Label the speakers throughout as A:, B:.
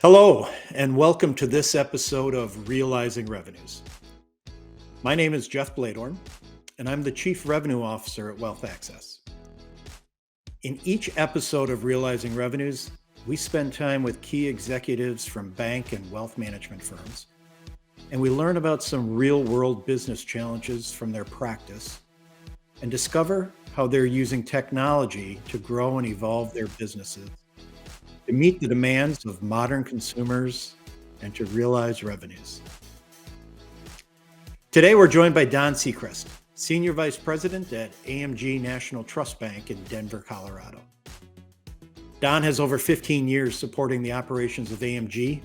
A: Hello, and welcome to this episode of Realizing Revenues. My name is Jeff Bladorn, and I'm the Chief Revenue Officer at Wealth Access. In each episode of Realizing Revenues, we spend time with key executives from bank and wealth management firms, and we learn about some real-world business challenges from their practice and discover how they're using technology to grow and evolve their businesses to meet the demands of modern consumers and to realize revenues. Today, we're joined by Don Seacrest, Senior Vice President at AMG National Trust Bank in Denver, Colorado. Don has over 15 years supporting the operations of AMG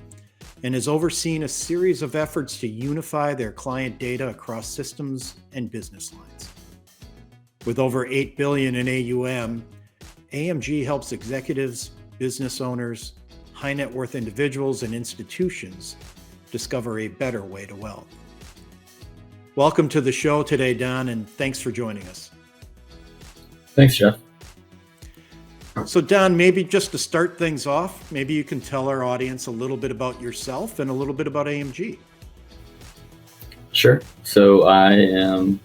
A: and has overseen a series of efforts to unify their client data across systems and business lines. With over $8 billion in AUM, AMG helps executives, business owners, high net worth individuals, and institutions discover a better way to wealth. Welcome to the show today, Don, and thanks for joining us.
B: Thanks, Jeff.
A: So, Don, maybe just to start things off, maybe you can tell our audience a little bit about yourself and a little bit about AMG.
B: Sure. So my name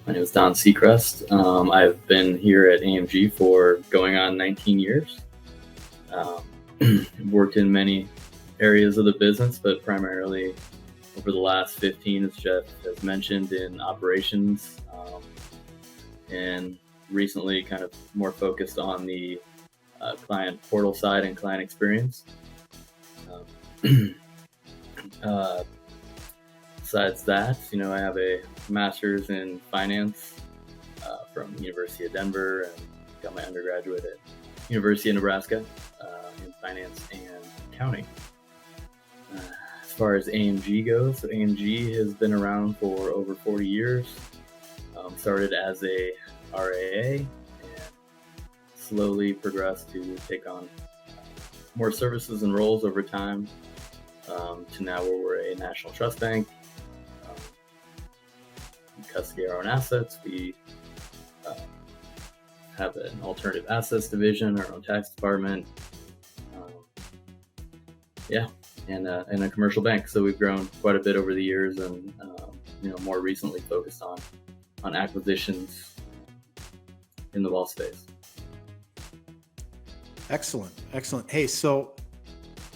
B: is Don Seacrest. I've been here at AMG for going on 19 years. Worked in many areas of the business, but primarily over the last 15, as Jeff has mentioned, in operations, and recently kind of more focused on the client portal side and client experience. Besides that, I have a master's in finance from the University of Denver, and got my undergraduate at University of Nebraska in finance and accounting. As far as AMG goes, so AMG has been around for over 40 years. Started as a RAA and slowly progressed to take on more services and roles over time, to now where we're a national trust bank. We custody our own assets. We have an alternative assets division, our own tax department, and a commercial bank. So we've grown quite a bit over the years, and more recently focused on acquisitions in the wealth space.
A: Excellent. Hey, so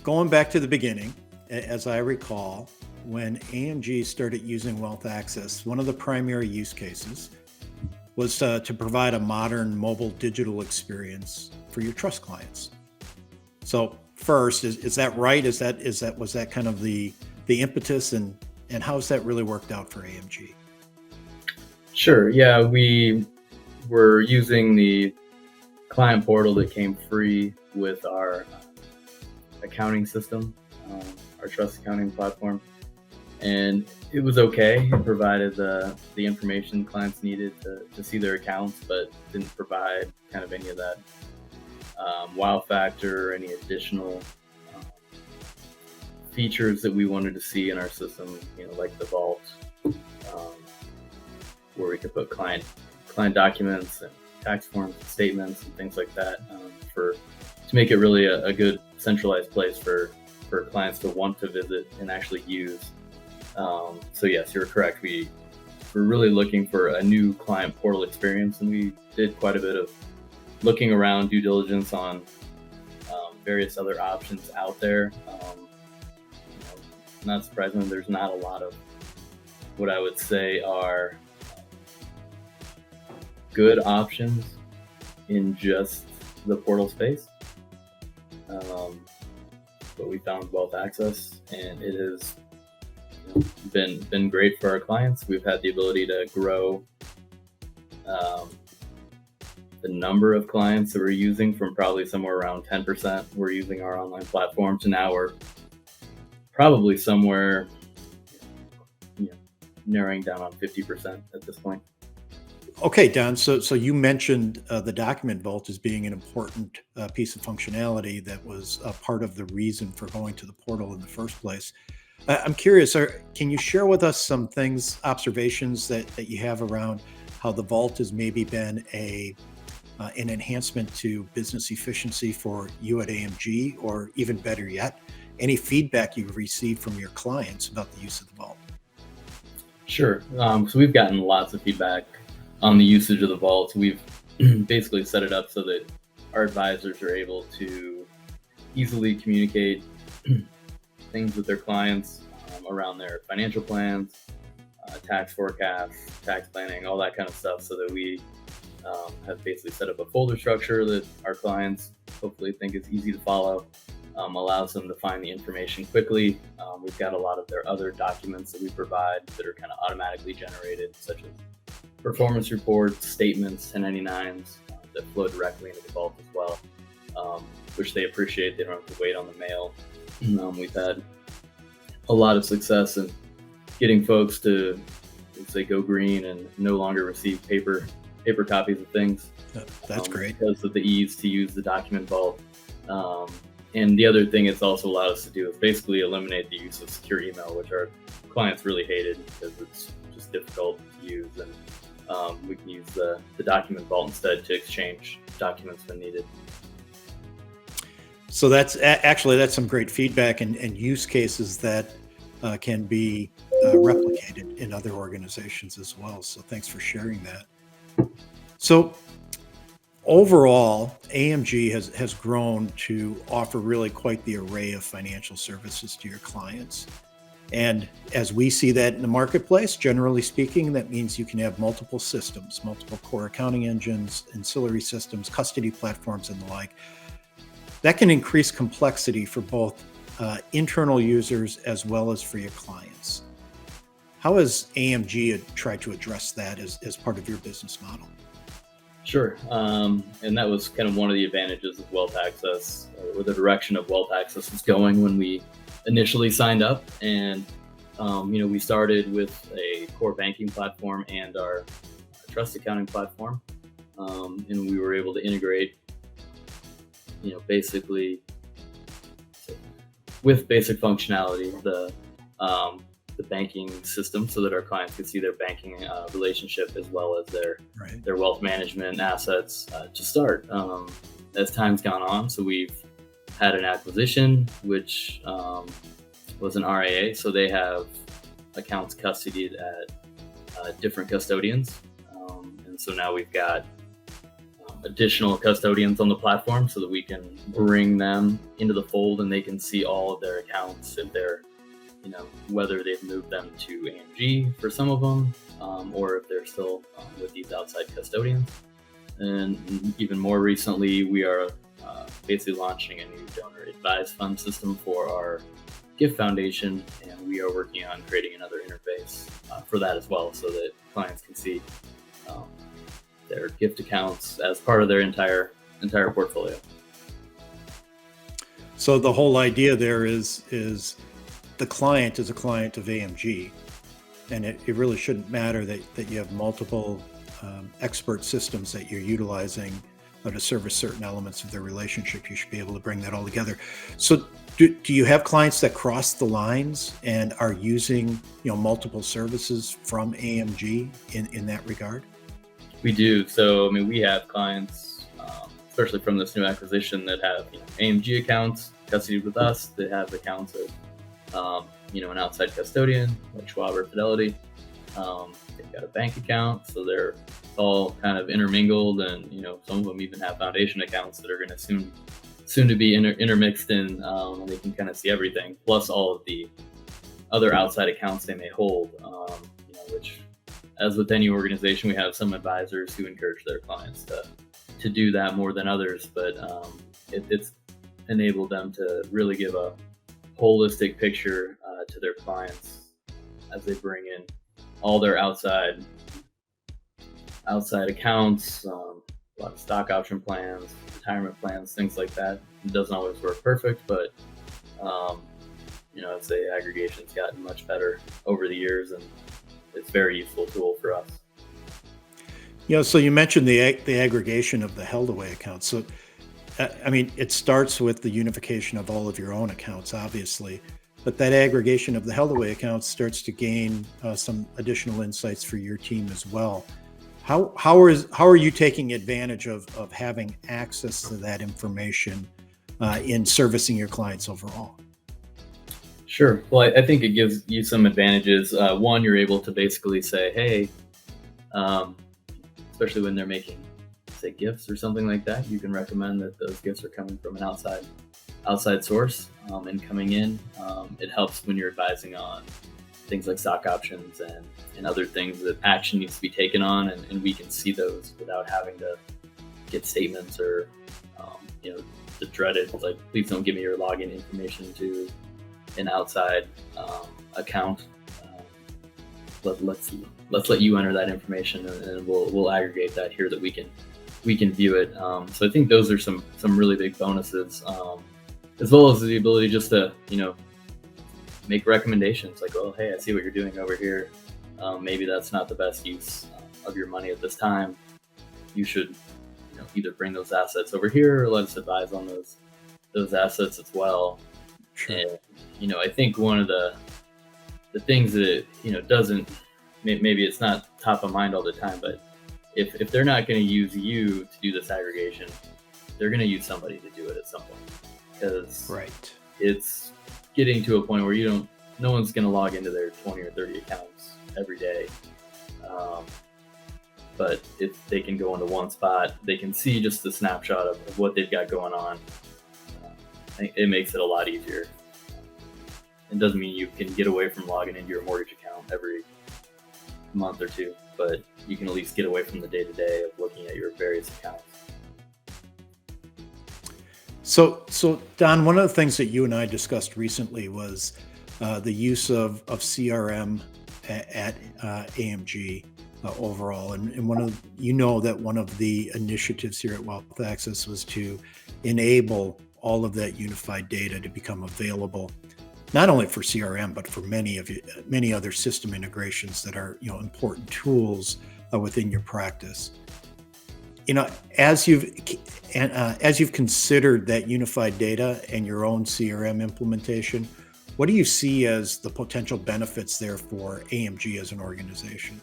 A: going back to the beginning, as I recall, when AMG started using Wealth Access, one of the primary use cases was to provide a modern mobile digital experience for your trust clients. So first, is that right? Was that kind of the impetus, and how's that really worked out for AMG?
B: Sure. Yeah, we were using the client portal that came free with our accounting system, our trust accounting platform. And it was okay. It provided the information clients needed to see their accounts, but didn't provide kind of any of that wow factor or any additional features that we wanted to see in our system, like the vault, where we could put client documents and tax forms and statements and things like that, to make it really a good centralized place for clients to want to visit and actually use. So yes, you're correct. We're really looking for a new client portal experience, and we did quite a bit of looking around, due diligence on various other options out there. Not surprisingly, there's not a lot of what I would say are good options in just the portal space. But we found Wealth Access, and it has been great for our clients. We've had the ability to grow the number of clients that we're using from probably somewhere around 10% we're using our online platform to now we're probably somewhere narrowing down on 50% at this point.
A: Okay, Don. So you mentioned the document vault as being an important piece of functionality that was a part of the reason for going to the portal in the first place. I'm curious, can you share with us some observations that you have around how the vault has maybe been an enhancement to business efficiency for you at AMG, or even better yet, any feedback you've received from your clients about the use of the vault.
B: Sure. So we've gotten lots of feedback on the usage of the vault. We've basically set it up so that our advisors are able to easily communicate things with their clients around their financial plans, tax forecasts, tax planning, all that kind of stuff, so that we have basically set up a folder structure that our clients hopefully think is easy to follow, allows them to find the information quickly. We've got a lot of their other documents that we provide that are kind of automatically generated, such as performance reports, statements, 1099s that flow directly into the vault as well, which they appreciate. They don't have to wait on the mail. We've had a lot of success in getting folks to, let's say, go green and no longer receive paper copies of things.
A: That's great.
B: Because of the ease to use the document vault. And the other thing it's also allowed us to do is basically eliminate the use of secure email, which our clients really hated because it's just difficult to use. And we can use the document vault instead to exchange documents when needed.
A: So that's some great feedback and use cases that can be replicated in other organizations as well. So thanks for sharing that. So overall, AMG has grown to offer really quite the array of financial services to your clients. And as we see that in the marketplace, generally speaking, that means you can have multiple systems, multiple core accounting engines, ancillary systems, custody platforms, and the like. That can increase complexity for both internal users as well as for your clients. How has AMG tried to address that as part of your business model?
B: Sure. And that was kind of one of the advantages of Wealth Access, or the direction of Wealth Access was going when we initially signed up. And, we started with a core banking platform and our trust accounting platform. And we were able to integrate, basically with basic functionality, the banking system, so that our clients could see their banking relationship as well as their wealth management assets to start. As time's gone on, so we've had an acquisition, which was an RIA, so they have accounts custodied at different custodians. And so now we've got additional custodians on the platform so that we can bring them into the fold and they can see all of their accounts if they're, whether they've moved them to AMG for some of them, or if they're still with these outside custodians. And even more recently, we are basically launching a new donor advised fund system for our gift foundation, and we are working on creating another interface for that as well, so that clients can see their gift accounts as part of their entire portfolio.
A: So the whole idea there is the client is a client of AMG, and it really shouldn't matter that you have multiple expert systems that you're utilizing to service certain elements of their relationship. You should be able to bring that all together. So do you have clients that cross the lines and are using multiple services from AMG in that regard?
B: We do. So we have clients, especially from this new acquisition, that have AMG accounts custodied with us, that have accounts of an outside custodian like Schwab or Fidelity. They've got a bank account, so they're all kind of intermingled, and some of them even have foundation accounts that are going to soon to be intermixed in, and they can kind of see everything, plus all of the other outside accounts they may hold, which, as with any organization, we have some advisors who encourage their clients to do that more than others, but it's enabled them to really give a holistic picture to their clients as they bring in all their outside accounts, a lot of stock option plans, retirement plans, things like that. It doesn't always work perfect, but I'd say aggregation's gotten much better over the years, and it's a very useful tool for us.
A: So you mentioned the aggregation of the held away accounts. So it starts with the unification of all of your own accounts, obviously, but that aggregation of the held away accounts starts to gain some additional insights for your team as well. How are you taking advantage of having access to that information in servicing your clients overall?
B: Sure. Well, I think it gives you some advantages. One, you're able to basically say, hey, um, especially when they're making, say, gifts or something like that, you can recommend that those gifts are coming from an outside source and coming in. It helps when you're advising on things like stock options and other things that action needs to be taken on, and we can see those without having to get statements or the dreaded, like, please don't give me your login information to an outside account. Let's let you enter that information, and we'll aggregate that here that we can view it. So I think those are some really big bonuses, as well as the ability just to make recommendations like, oh, hey, I see what you're doing over here. Maybe that's not the best use of your money at this time. You should either bring those assets over here or let us advise on those assets as well.
A: Sure.
B: And I think one of the things that doesn't, maybe it's not top of mind all the time, but if they're not going to use you to do this aggregation, they're going to use somebody to do it at some point, because
A: Right.
B: it's getting to a point where no one's going to log into their 20 or 30 accounts every day. But if they can go into one spot, they can see just the snapshot of what they've got going on. I think it makes it a lot easier. It doesn't mean you can get away from logging into your mortgage account every month or two, but you can at least get away from the day-to-day of looking at your various accounts.
A: So Don, one of the things that you and I discussed recently was the use of CRM at AMG overall, and one of that one of the initiatives here at Wealth Access was to enable all of that unified data to become available, not only for CRM but for many other system integrations that are important tools within your practice. As you've considered that unified data and your own CRM implementation, what do you see as the potential benefits there for AMG as an organization?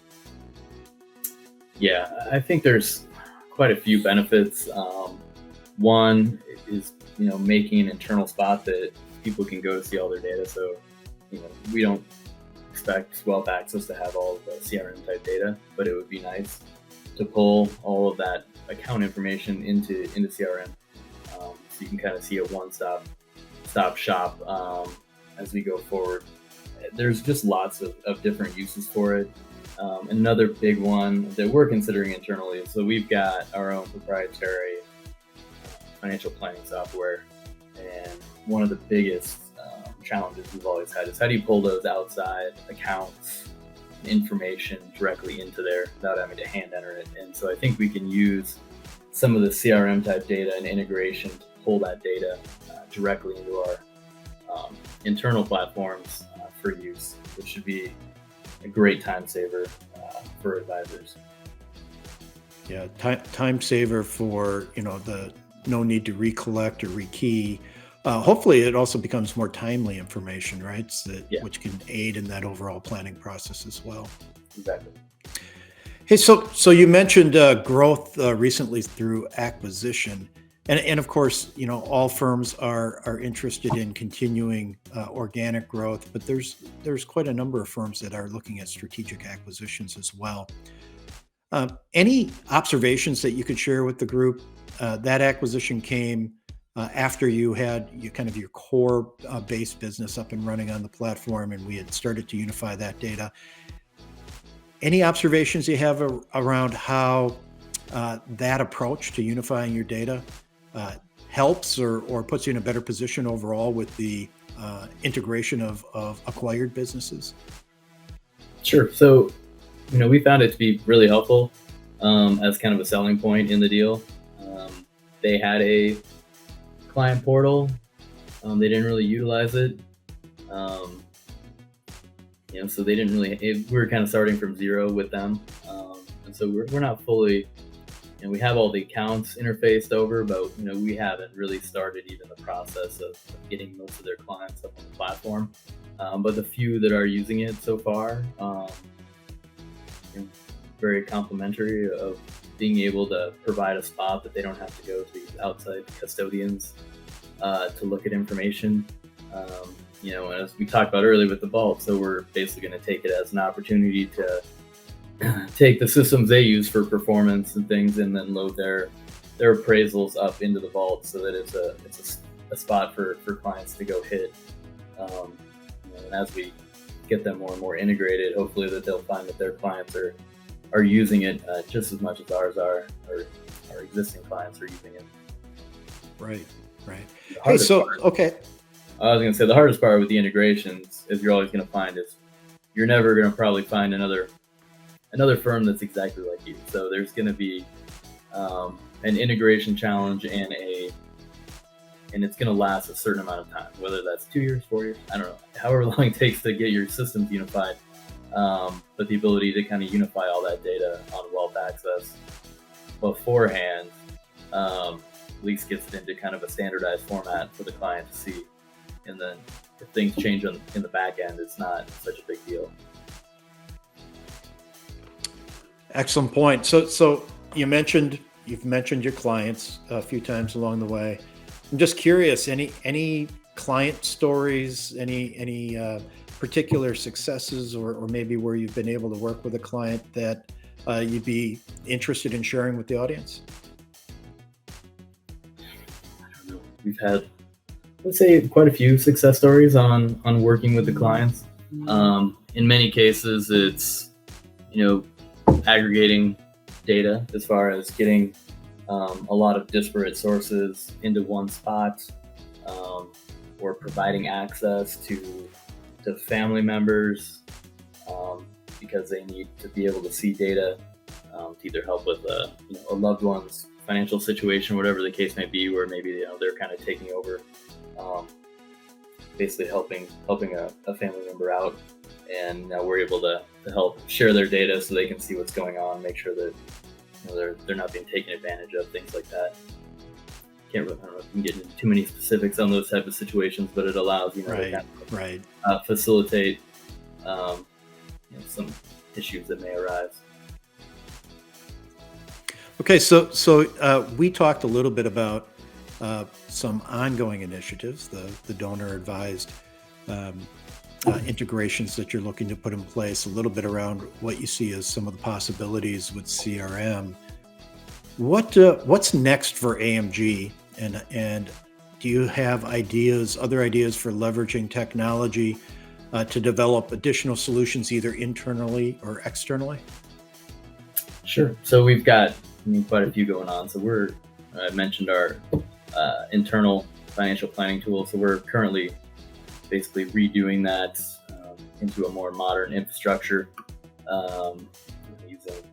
B: Yeah, I think there's quite a few benefits. One is making an internal spot that people can go to see all their data. So we don't expect Wealth Access to have all of the CRM type data, but it would be nice to pull all of that account information into CRM, so you can kind of see a one-stop shop as we go forward. There's just lots of different uses for it. Another big one that we're considering internally is, so we've got our own proprietary financial planning software, and one of the biggest challenges we've always had is, how do you pull those outside accounts information directly into there without having to hand enter it? And so I think we can use some of the CRM type data and integration to pull that data directly into our internal platforms for use, which should be a great time saver for advisors.
A: Yeah, time saver for the no need to recollect or rekey. Hopefully, it also becomes more timely information, right? Which can aid in that overall planning process as well.
B: Exactly.
A: Hey, so you mentioned growth recently through acquisition, and of course, all firms are interested in continuing organic growth, but there's quite a number of firms that are looking at strategic acquisitions as well. Any observations that you could share with the group? That acquisition came after you had your core base business up and running on the platform, and we had started to unify that data. Any observations you have around how that approach to unifying your data helps or puts you in a better position overall with the integration of acquired businesses?
B: Sure. So, we found it to be really helpful as kind of a selling point in the deal. They had a client portal. They didn't really utilize it. So they didn't really, we were kind of starting from zero with them. And so we're not fully, we have all the accounts interfaced over, but, we haven't really started even the process of getting most of their clients up on the platform. But the few that are using it so far, very complimentary of being able to provide a spot that they don't have to go to these outside custodians to look at information. as we talked about earlier with the vault, so we're basically going to take it as an opportunity to take the systems they use for performance and things, and then load their appraisals up into the vault, so that it's a spot for clients to go hit. And as we get them more and more integrated, hopefully that they'll find that their clients are using it just as much as ours are, or our existing clients are using it.
A: Right.
B: I was going to say the hardest part with the integrations is you're always going to find is you're never going to probably find another firm that's exactly like you. So there's going to be an integration challenge and it's going to last a certain amount of time, whether that's 2 years, 4 years, I don't know, however long it takes to get your systems unified. But the ability to kind of unify all that data on Wealth Access beforehand at least gets it into kind of a standardized format for the client to see. And then if things change in the back end, it's not such a big deal.
A: Excellent point. So you've mentioned your clients a few times along the way. I'm just curious, any client stories, any particular successes, or maybe where you've been able to work with a client that you'd be interested in sharing with the audience?
B: I don't know. We've had, let's say, quite a few success stories on working with the clients. In many cases, it's aggregating data as far as getting a lot of disparate sources into one spot, or providing access to family members because they need to be able to see data to either help with a loved one's financial situation, whatever the case may be, where maybe they're kind of taking over, basically helping a family member out, and now we're able to help share their data so they can see what's going on, make sure that they're not being taken advantage of, things like that. I don't know if you can get into too many specifics on those type of situations, but it allows to facilitate some issues that may arise.
A: Okay, so we talked a little bit about some ongoing initiatives, the donor advised integrations that you're looking to put in place, a little bit around what you see as some of the possibilities with CRM. What's next for AMG, and do you have other ideas for leveraging technology to develop additional solutions either internally or externally?
B: Sure. So we've got quite a few going on. So I mentioned our internal financial planning tool. So we're currently basically redoing that into a more modern infrastructure, using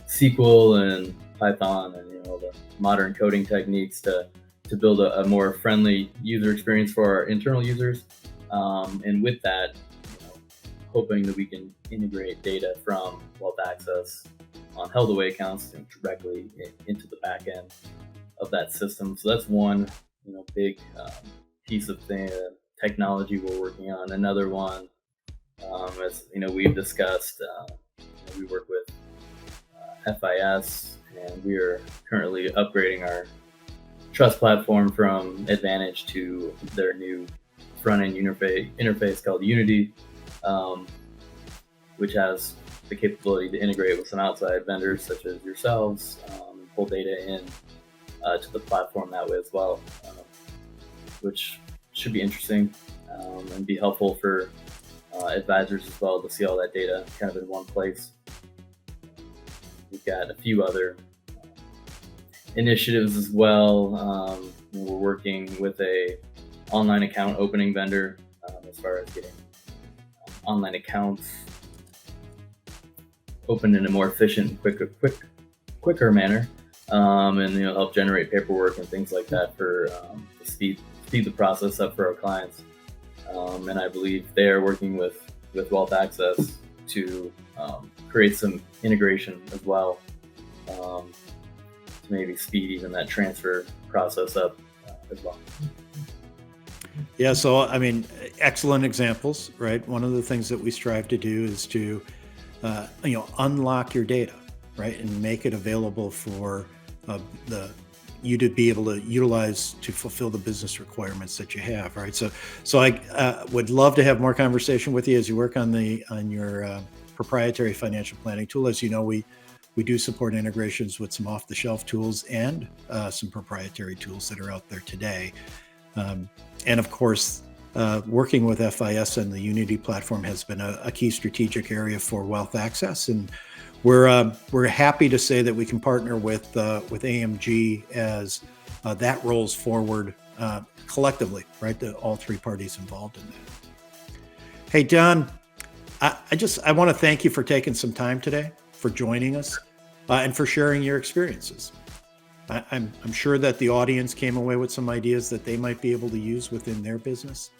B: SQL and Python and all the modern coding techniques to build a more friendly user experience for our internal users. And with that, hoping that we can integrate data from Wealth Access on held away accounts directly into the back end of that system. So that's one big piece of technology we're working on. Another one, as we've discussed, we work with FIS, and we are currently upgrading our trust platform from Advantage to their new front-end interface called Unity, which has the capability to integrate with some outside vendors such as yourselves, pull data in to the platform that way as well, which should be interesting and be helpful for advisors as well to see all that data kind of in one place. We've got a few other initiatives as well. We're working with a online account opening vendor as far as getting online accounts opened in a more efficient, quicker manner, and help generate paperwork and things like that for to speed the process up for our clients. And I believe they are working with Wealth Access to create some integration as well, to maybe speed even that transfer process up as well.
A: Yeah, so excellent examples, right? One of the things that we strive to do is to unlock your data, right, and make it available for the you to be able to utilize to fulfill the business requirements that you have, right? So I would love to have more conversation with you as you work on your proprietary financial planning tool. As you know, we do support integrations with some off-the-shelf tools and some proprietary tools that are out there today. And of course, working with FIS and the Unity platform has been a key strategic area for wealth access, and we're happy to say that we can partner with AMG as that rolls forward collectively, right? All three parties involved in that. Hey, Don, I want to thank you for taking some time today, for joining us, and for sharing your experiences. I'm sure that the audience came away with some ideas that they might be able to use within their business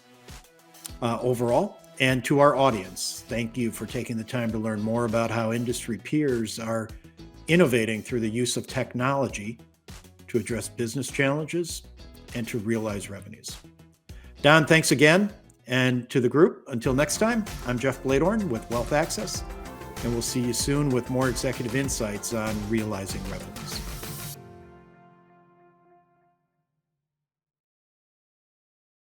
A: overall. And to our audience, thank you for taking the time to learn more about how industry peers are innovating through the use of technology to address business challenges and to realize revenues. Don, thanks again. And to the group, until next time, I'm Jeff Bladorn with Wealth Access, and we'll see you soon with more executive insights on realizing revenues.